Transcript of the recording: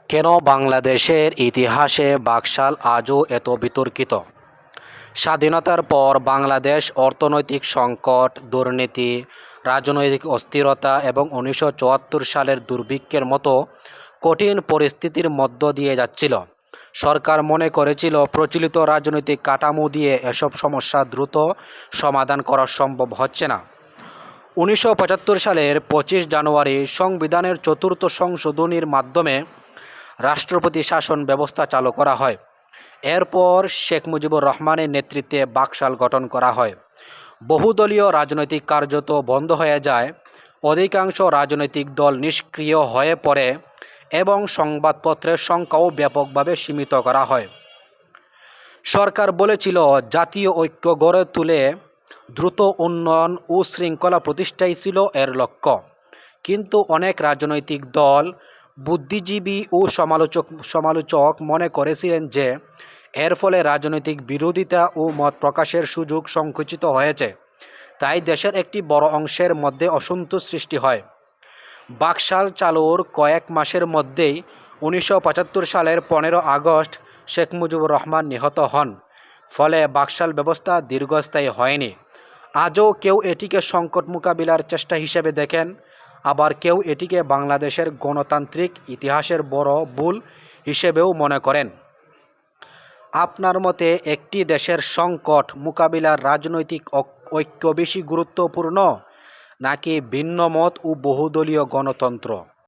কেন বাংলাদেশের ইতিহাসে বাকশাল আজও এত বিতর্কিত? স্বাধীনতার পর বাংলাদেশ অর্থনৈতিক সংকট, দুর্নীতি, রাজনৈতিক অস্থিরতা এবং 1974 সালের দুর্ভিক্ষের মতো কঠিন পরিস্থিতির মধ্য দিয়ে যাচ্ছিল। সরকার মনে করেছিল প্রচলিত রাজনৈতিক কাঠামো দিয়ে এসব সমস্যা দ্রুত সমাধান করা সম্ভব হচ্ছে না। 1975 সালের 25 জানুয়ারি সংবিধানের চতুর্থ সংশোধনীর মাধ্যমে রাষ্ট্রপতি শাসন ব্যবস্থা চালু করা হয়। এরপর শেখ মুজিবুর রহমানের নেতৃত্বে বাকশাল গঠন করা হয়। বহুদলীয় রাজনৈতিক কার্যত বন্ধ হয়ে যায়, অধিকাংশ রাজনৈতিক দল নিষ্ক্রিয় হয়ে পড়ে এবং সংবাদপত্রের সংখ্যাও ব্যাপকভাবে সীমিত করা হয়। সরকার বলেছিল জাতীয় ঐক্য গড়ে তুলে দ্রুত উন্নয়ন ও শৃঙ্খলা প্রতিষ্ঠাই ছিল এর লক্ষ্য। কিন্তু অনেক রাজনৈতিক দল, বুদ্ধিজীবী ও সমালোচক মনে করেছিলেন যে এর ফলে রাজনৈতিক বিরোধিতা ও মত প্রকাশের সুযোগ সংকুচিত হয়েছে। তাই দেশের একটি বড় অংশের মধ্যে অসন্তোষ সৃষ্টি হয়। বাকশাল চালুর কয়েক মাসের মধ্যেই 1975 সালের 15 আগস্ট শেখ মুজিবুর রহমান নিহত হন। ফলে বাকশাল ব্যবস্থা দীর্ঘস্থায়ী হয়নি। আজও কেউ এটিকে সংকট মোকাবিলার চেষ্টা হিসেবে দেখেন, আবার কেউ এটিকে বাংলাদেশের গণতান্ত্রিক ইতিহাসের বড় ভুল হিসেবেও মনে করেন। আপনার মতে একটি দেশের সংকট মোকাবিলার রাজনৈতিক ঐক্য বেশি গুরুত্বপূর্ণ নাকি ভিন্ন মত ও বহুদলীয় গণতন্ত্র?